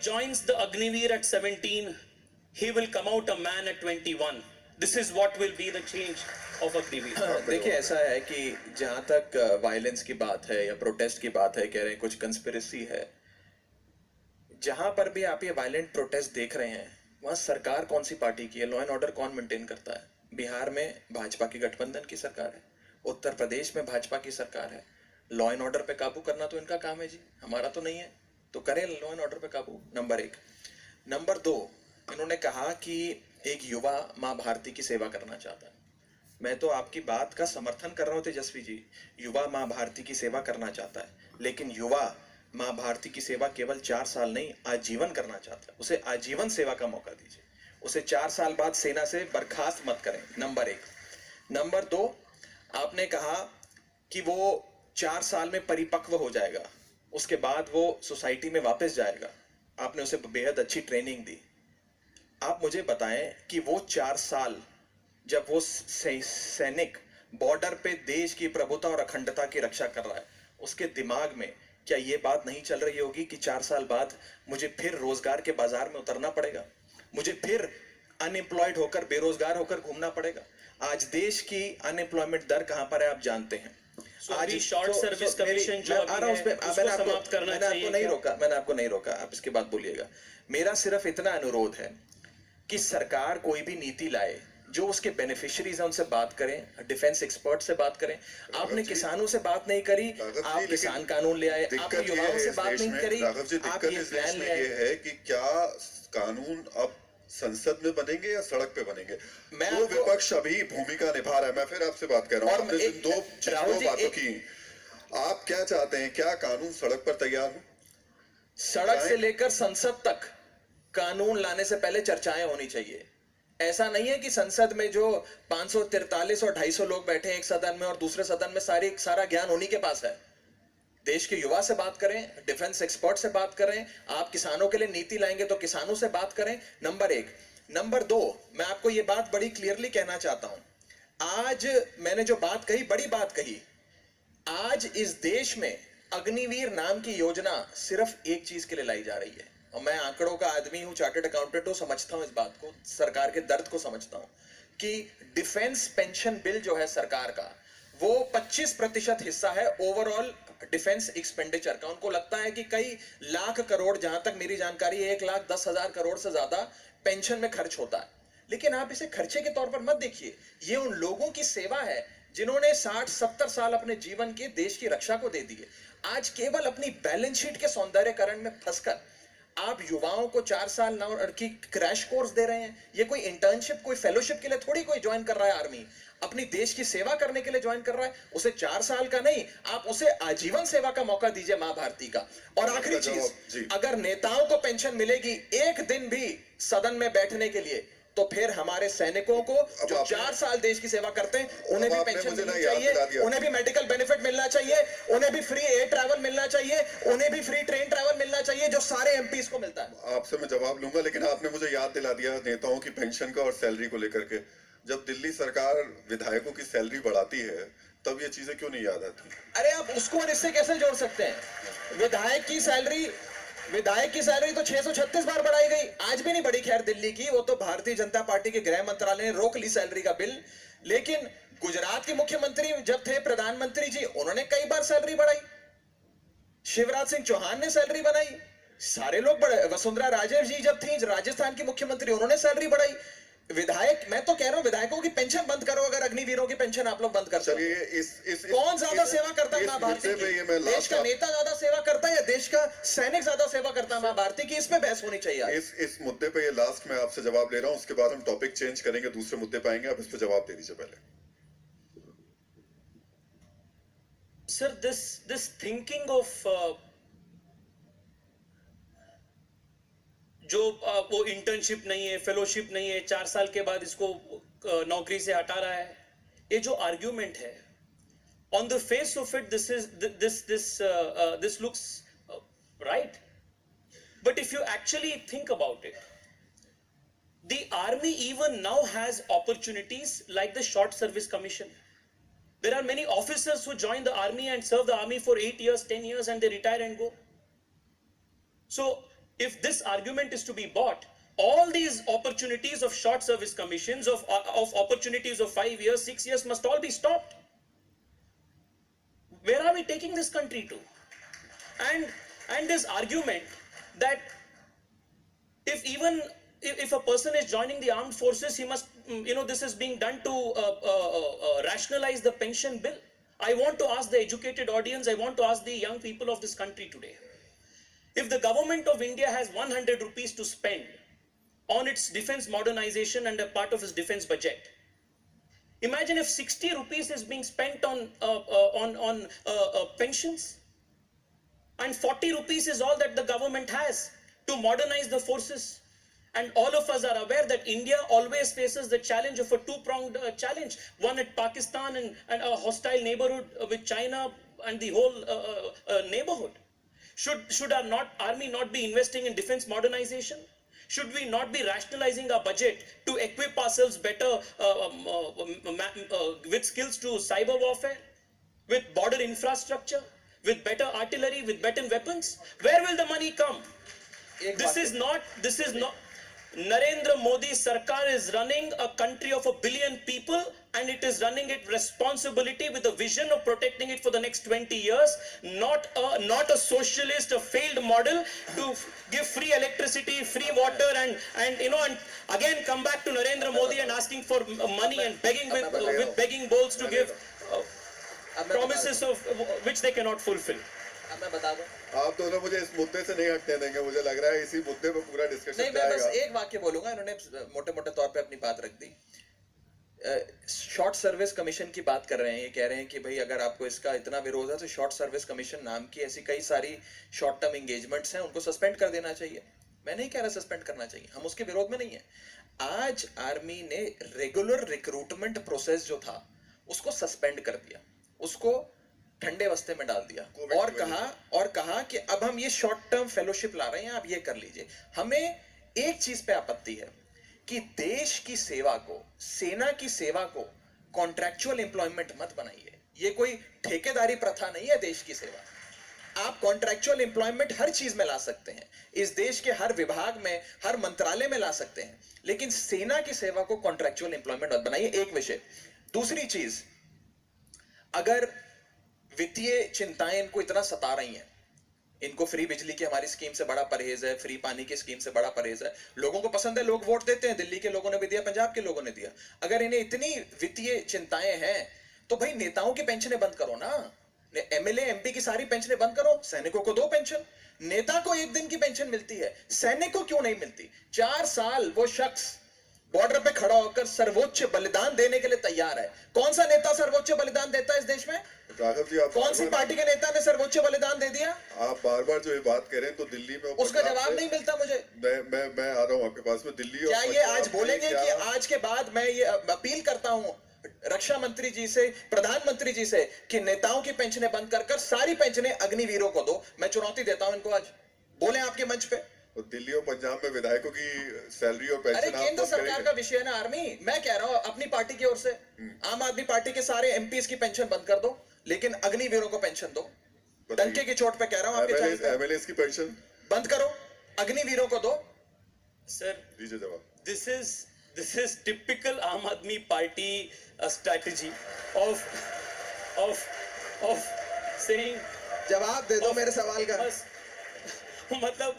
joins the Agniveer at 17, he will come out a man at 21. This is what will be the change of Agniveer. देखिए ऐसा है कि जहां तक violence की बात है या प्रोटेस्ट की बात है, कह रहे हैं कुछ कंस्पिरेसी है, जहां पर भी आप ये वायलेंट प्रोटेस्ट देख रहे हैं वहां सरकार कौन सी पार्टी की है, लॉ एंड ऑर्डर कौन मेंटेन करता है? बिहार में भाजपा की गठबंधन की सरकार है, उत्तर प्रदेश में भाजपा की सरकार है। लॉ एंड ऑर्डर पे काबू करना तो इनका काम है जी, हमारा तो नहीं है, तो करें लॉ एंड ऑर्डर पे काबू। नंबर 1। नंबर 2, इन्होंने कहा कि एक युवा माँ भारती की सेवा करना चाहता है। मैं तो आपकी बात का समर्थन कर रहा हूँ तेजस्वी जी, युवा माँ भारती की सेवा करना चाहता है, लेकिन युवा माँ भारती की सेवा केवल 4 साल नहीं आजीवन करना चाहता है। उसे आजीवन सेवा का मौका दीजिए, उसे 4 साल बाद सेना से बर्खास्त मत करें। नंबर 1। नंबर 2, आपने कहा कि वो 4 साल में परिपक्व हो जाएगा, उसके बाद वो सोसाइटी में वापस जाएगा। आपने उसे बेहद अच्छी ट्रेनिंग दी। आप मुझे बताएं कि वो 4 साल जब वो सैनिक बॉर्डर पे देश की प्रभुता और अखंडता की रक्षा कर रहा है, उसके दिमाग में क्या ये बात नहीं चल रही होगी कि 4 साल बाद मुझे फिर रोजगार के बाजार में उतरना पड़ेगा, मुझे फिर अनएम्प्लॉयड होकर बेरोजगार होकर घूमना पड़ेगा? आज देश की अनएम्प्लॉयमेंट दर कहां पर है आप जानते हैं। आज शॉर्ट सर्विस कमीशन जो समाप्त करना चाहिए। मैंने आपको नहीं रोका, आप इसके बाद बोलिएगा। मेरा सिर्फ इतना अनुरोध है कि सरकार कोई भी नीति लाए, जो उसके बेनिफिशियरीज हैं उनसे बात करें, डिफेंस एक्सपर्ट से बात करें। आपने किसानों से बात नहीं करी, आप किसान कानून ले आए, आपने युवाओं से बात नहीं करी, आप ये प्लान ले आए। है कि क्या कानून अब संसद में बनेंगे या सड़क पे बनेंगे? वो विपक्ष अभी भूमिका निभा रहा है। मैं फिर आपसे बात कर रहा हूँ, आपने दो बातों की, आप क्या चाहते हैं? क्या कानून सड़क पर तैयार हो? सड़क से लेकर संसद तक कानून लाने से पहले चर्चाएं होनी चाहिए। ऐसा नहीं है कि संसद में जो 543 और 250 लोग बैठे हैं एक सदन में और दूसरे सदन में सारा ज्ञान उन्हीं के पास है। देश के युवा से बात करें, डिफेंस एक्सपर्ट से बात करें, आप किसानों के लिए नीति लाएंगे तो किसानों से बात करें। नंबर 1। नंबर 2, मैं आपको ये बात बड़ी क्लियरली कहना चाहता हूं। आज मैंने जो बात कही, बड़ी बात कही, आज इस देश में अग्निवीर नाम की योजना सिर्फ एक चीज के लिए लाई जा रही है। और मैं आंकड़ों का आदमी हूं, चार्टर्ड अकाउंटेंट हूं, समझता हूं इस बात को, सरकार के दर्द को समझता हूं कि डिफेंस पेंशन बिल जो है सरकार का, वो 25% हिस्सा है ओवरऑल डिफेंस एक्सपेंडिचर का। उनको लगता है कि कई लाख करोड़, जहां तक मेरी जानकारी है 1,10,000 करोड़ से ज्यादा पेंशन में खर्च होता है। लेकिन आप इसे खर्चे के तौर पर मत देखिए, ये उन लोगों की सेवा है जिन्होंने 60-70 साल अपने जीवन के देश की रक्षा को दे दिए। आज केवल अपनी बैलेंस शीट के सौंदर्यकरण में फंसकर आप युवाओं को 4 साल की क्रैश कोर्स दे रहे हैं। ये कोई इंटर्नशिप, कोई फेलोशिप के लिए थोड़ी कोई ज्वाइन कर रहा है आर्मी, अपनी देश की सेवा करने के लिए ज्वाइन कर रहा है। उसे 4 साल का नहीं, आप उसे आजीवन सेवा का मौका दीजिए मां भारती का। और आखिरी चीज, अगर नेताओं को पेंशन मिलेगी एक दिन भी सदन में बैठने के लिए, तो फिर हमारे सैनिकों को जो 4 साल देश की सेवा करते हैं उन्हें भी पेंशन मिलनी चाहिए, उन्हें भी मेडिकल बेनिफिट मिलना चाहिए, उन्हें भी फ्री एयर ट्रैवल मिलना चाहिए, उन्हें भी फ्री ट्रेन ट्रैवल मिलना चाहिए जो सारे एमपीज को मिलता है। आपसे मैं जवाब लूंगा, लेकिन आपने मुझे याद दिला दिया नेताओं की पेंशन का और सैलरी को लेकर के। जब दिल्ली सरकार विधायकों की सैलरी बढ़ाती है तब ये चीजें क्यों नहीं याद आती? अरे आप उसको और इससे कैसे जोड़ सकते हैं? विधायक की सैलरी तो 636 बार बढ़ाई गई, आज भी नहीं बढ़ी खैर दिल्ली की, वो तो भारतीय जनता पार्टी के गृह मंत्रालय ने रोक ली सैलरी का बिल। लेकिन गुजरात के मुख्यमंत्री जब थे प्रधानमंत्री जी, उन्होंने कई बार सैलरी बढ़ाई, शिवराज सिंह चौहान ने सैलरी बढ़ाई, सारे लोग बढ़े। वसुंधरा राजे जी जब थी राजस्थान की मुख्यमंत्री, उन्होंने सैलरी बढ़ाई। विधायक, मैं तो कह रहा हूं विधायकों की पेंशन बंद करो, अगर अग्निवीरों की पेंशन आप लोग बंद कर सकते हैं। कौन ज्यादा सेवा करता है मां भारती की? देश का नेता ज्यादा सेवा करता है या देश का सैनिक ज्यादा सेवा करता है मां भारती की? इसमें बहस होनी चाहिए। इस मुद्दे पे ये लास्ट में आपसे जवाब ले रहा हूं, उसके बाद हम टॉपिक चेंज करेंगे, दूसरे मुद्दे पे आएंगे। आप इस पे जवाब दे दीजिए पहले। सर, this thinking of जो वो इंटर्नशिप नहीं है, फेलोशिप नहीं है, 4 साल के बाद इसको नौकरी से हटा रहा है, ये जो आर्ग्यूमेंट है, on the face of it, this looks right. But if you actually think about it, the army even now has opportunities like the short service commission. There are many officers who join the army and serve the army for 8 years, 10 years, and they retire and go. So if this argument is to be bought, all these opportunities of short service commissions, of opportunities of 5 years, 6 years must all be stopped. Where are we taking this country to? And this argument that if a person is joining the armed forces, he must, this is being done to rationalize the pension bill. I want to ask the educated audience, I want to ask the young people of this country today. If the government of India has 100 rupees to spend on its defense modernization and a part of its defense budget, imagine if 60 rupees is being spent on pensions, and 40 rupees is all that the government has to modernize the forces. And all of us are aware that India always faces the challenge of a two-pronged challenge. One at Pakistan and a hostile neighborhood with China and the whole neighborhood. Should our army not be investing in defense modernization? Should we not be rationalizing our budget to equip ourselves better with skills to cyber warfare, with border infrastructure, with better artillery, with better weapons? Where will the money come? This is not. Narendra Modi Sarkar is running a country of 1 billion people, and it is running it responsibility with a vision of protecting it for the next 20 years. Not a socialist, a failed model to give free electricity, free water, and again come back to Narendra Modi and asking for money and begging with begging bowls to give promises of which they cannot fulfill. मैं बता दूं, आप दोनों मुझे इस मुद्दे से नहीं हटने देंगे, मुझे लग रहा है इसी मुद्दे पे पूरा डिस्कशन नहीं, मैं बस एक वाक्य बोलूंगा, इन्होंने मोटे-मोटे तौर पे अपनी बात रख दी। शॉर्ट सर्विस कमीशन की बात कर रहे हैं, ये कह रहे हैं कि भाई अगर आपको इसका इतना विरोध है तो शॉर्ट सर्विस कमीशन नाम की ऐसी कई सारी शॉर्ट टर्म एंगेजमेंट्स हैं, उनको सस्पेंड कर देना चाहिए। मैं नहीं कह रहा सस्पेंड करना चाहिए, हम उसके विरोध में नहीं है। आज आर्मी ने रेगुलर रिक्रूटमेंट प्रोसेस जो था उसको सस्पेंड कर दिया, उसको ठंडे वस्ते में डाल दिया और कहा कि अब हम ये शॉर्ट टर्म फेलोशिप ला रहे हैं, आप ये कर लीजिए। हमें एक चीज पे आपत्ति है कि देश की सेवा को, सेना की सेवा को कॉन्ट्रैक्चुअल एम्प्लॉयमेंट मत बनाइए। ये कोई ठेकेदारी प्रथा नहीं है देश की सेवा। आप कॉन्ट्रैक्चुअल एम्प्लॉयमेंट हर चीज में ला सकते हैं, इस देश के हर विभाग में, हर मंत्रालय में ला सकते हैं, लेकिन सेना की सेवा को कॉन्ट्रैक्चुअल एम्प्लॉयमेंट मत बनाइए। एक विषय। दूसरी चीज, अगर वित्तीय चिंताएं इनको इतना सता रही हैं, इनको फ्री बिजली की हमारी स्कीम से बड़ा परहेज है, फ्री पानी की स्कीम से बड़ा परहेज है, लोगों को पसंद है, लोग वोट देते हैं, दिल्ली के लोगों ने भी दिया, पंजाब के लोगों ने दिया। अगर इन्हें इतनी वित्तीय चिंताएं हैं तो भाई नेताओं की पेंशनें बंद करो ना, एमएलए एमपी की सारी पेंशनें बंद करो, सैनिकों को दो पेंशन। नेता को 1 दिन की पेंशन मिलती है, सैनिक को क्यों नहीं मिलती? 4 साल वो शख्स बॉर्डर पे खड़ा होकर सर्वोच्च बलिदान देने के लिए तैयार है। कौन सा नेता सर्वोच्च बलिदान देता है इस देश में? राघव जी, आप कौन सी पार्टी के नेता ने सर्वोच्च बलिदान दे दिया? आप बार बार जो ये बात कह रहे हैं तो दिल्ली में उसका जवाब नहीं मिलता मुझे। मैं आ रहा हूँ आपके पास में। दिल्ली क्या ये आज बोलेंगे कि आज के बाद मैं ये अपील करता हूँ रक्षा मंत्री जी से, प्रधानमंत्री जी से, कि नेताओं की पेंशनें बंद कर सारी पेंशनें अग्निवीरों को दो। मैं चुनौती देता हूँ इनको, आज बोले आपके मंच पे। दिल्ली और पंजाब में विधायकों की सैलरी और पेंशन, अरे केंद्र सरकार का विषय है ना आर्मी। मैं कह रहा हूँ अपनी पार्टी की ओर से, आम आदमी पार्टी के सारे एमपीज की पेंशन बंद कर दो, लेकिन अग्निवीरों को पेंशन दो। डंके की चोट पे कह रहा हूँ, आपके एमएलएस की पेंशन बंद करो, अग्निवीरों को दो। सर, दीजिए जवाब। This is typical Aam Aadmi Party strategy of saying, जवाब दे दो मेरे सवाल का। मतलब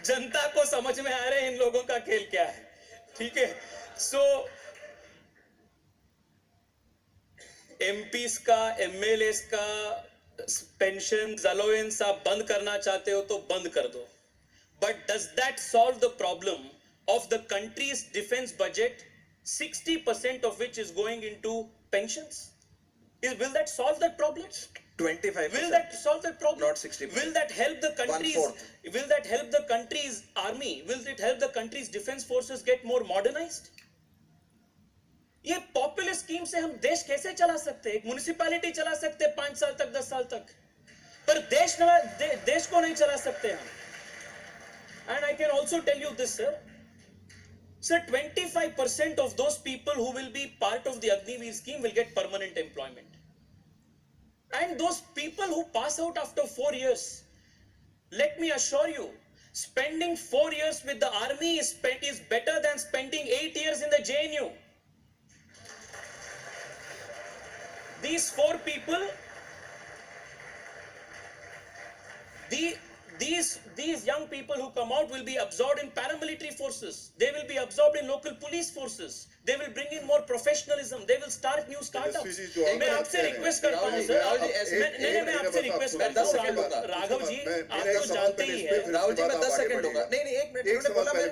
जनता को समझ में आ रहा है इन लोगों का खेल क्या है, ठीक है। सो एमपीस का, एमएलएस का पेंशन अलाउंस आप बंद करना चाहते हो तो बंद कर दो, but does that solve the problem of the country's defense budget, 60% of which is going into pensions? Will that solve that problem? 25%. Will that solve that problem? Not 60%. Will that help the country's? 1/4. Will that help the country's army? Will it help the country's defense forces get more modernized? ये popular scheme से हम देश कैसे चला सकते हैं? एक municipality चला सकते हैं 5 साल तक, 10 साल तक, पर देश को नहीं चला सकते हम। And I can also tell you this, sir. Sir, 25% of those people who will be part of the Agniveer scheme will get permanent employment. And those people who pass out after 4 years, let me assure you Spending 4 years with the army is better than spending 8 years in the JNU. These 4 people, these young people who come out will be absorbed in paramilitary forces. They will be absorbed in local police forces. They will bring in more professionalism. They will start new startups. मैं आपसे request करता हूँ sir, मैं आपसे request करता हूँ राघव जी, आप तो जानते ही हैं। राहुल जी मैं 10 सेकंड लूंगा। नहीं 1 मिनट, इन्होंने बोला मैं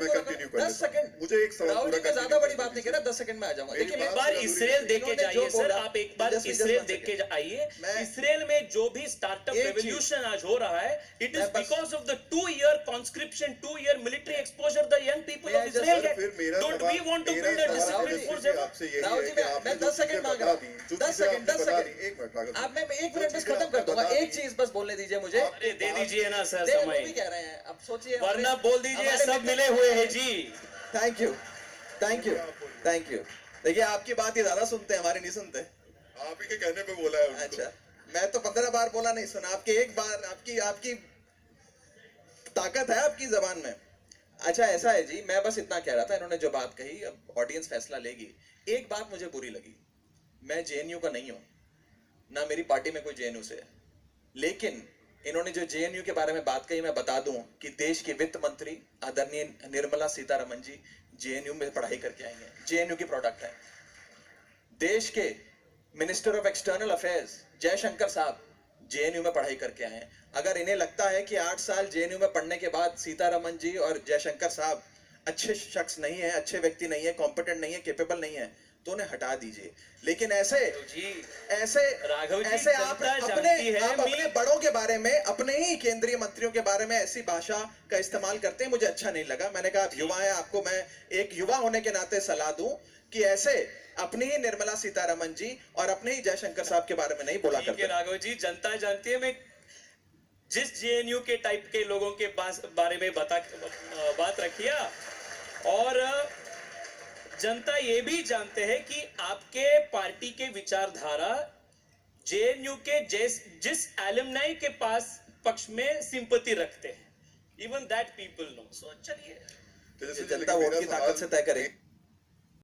10 सेकंड। मुझे एक सवाल राहुल जी मैं ज्यादा बड़ी बात नहीं कह रहा, 10 सेकंड में आ जाऊंगा। देखिए एक बार इसराइल देख के जाइए सर, आप एक बार इसराइल देख के आइए। इसराइल में जो भी स्टार्टअप रेवोल्यूशन आज हो रहा है, it is because of the 2-year conscription, 2-year military exposure the young people of Israel get. Don't we want to build a disciplined force ever? Rahul ji मैं 10 सेकंड मांग रहा हूँ, 10 सेकंड। आप मैं 1 मिनट बस खत्म कर दूंगा, एक चीज बस बोलने दीजिए मुझे। अरे दे दीजिए ना सर वो समय, भी कह रहे हैं, अब सोचिए। वरना बोल दीजिए सब मिले हुए हैं जी। Thank you, thank you, thank you. देखिए आपकी बात ही ज्यादा सुनते हैं, हमारी नहीं सुनते। आप ही के कहने पे बोला है उनको। अच्छा, मैं तो 15 बार बोला नहीं सुना, आपके एक बार, आपकी ताकत है आपकी जबान में। अच्छा ऐसा है जी, मैं बस इतना कह रहा था, इन्होंने जो बात कही, अब ऑडियंस फैसला लेगी। एक बात मुझे बुरी लगी, मैं जेएनयू का नहीं हूं, ना मेरी पार्टी में कोई जेएनयू से है, लेकिन इन्होंने जो जेएनयू के बारे में बात कही, मैं बता दूं कि देश की वित्त मंत्री आदरणीय निर्मला सीतारमण जी जेएनयू में पढ़ाई करके आई हैं, जेएनयू की प्रोडक्ट है। देश के minister of external affairs Jaishankar साहब जेएनयू में पढ़ाई करके आए हैं। अगर इन्हें लगता है कि 8 साल जेएनयू में पढ़ने के बाद सीतारमण जी और जयशंकर साहब अच्छे शख्स नहीं है, अच्छे व्यक्ति नहीं है, कॉम्पिटेंट नहीं है, कैपेबल नहीं है, तो उन्हें हटा दीजिए। लेकिन ऐसे राघव जी, ऐसे आप अपने बड़ों के बारे में, अपने ही केंद्रीय मंत्रियों के बारे में ऐसी भाषा का इस्तेमाल करते हैं, मुझे अच्छा नहीं लगा। मैंने कहा आप युवा हैं, आपको मैं एक युवा होने के नाते सलाह दूं कि ऐसे अपनी ही निर्मला सीतारमण जी और अपने ही जयशंकर साहब के बारे में नहीं बोला करते। राघव जी, जनता जानती है मैं जिस जेएनयू के टाइप के लोगों के बारे में बात रखिया, और जनता ये भी जानते हैं कि आपके पार्टी के विचारधारा जेएनयू के जिस एलुमनाई के पास पक्ष में सिंपैथी रखते हैं, इवन दैट पीपल नो। सो चलिए, जनता वोट की ताकत से तय करे।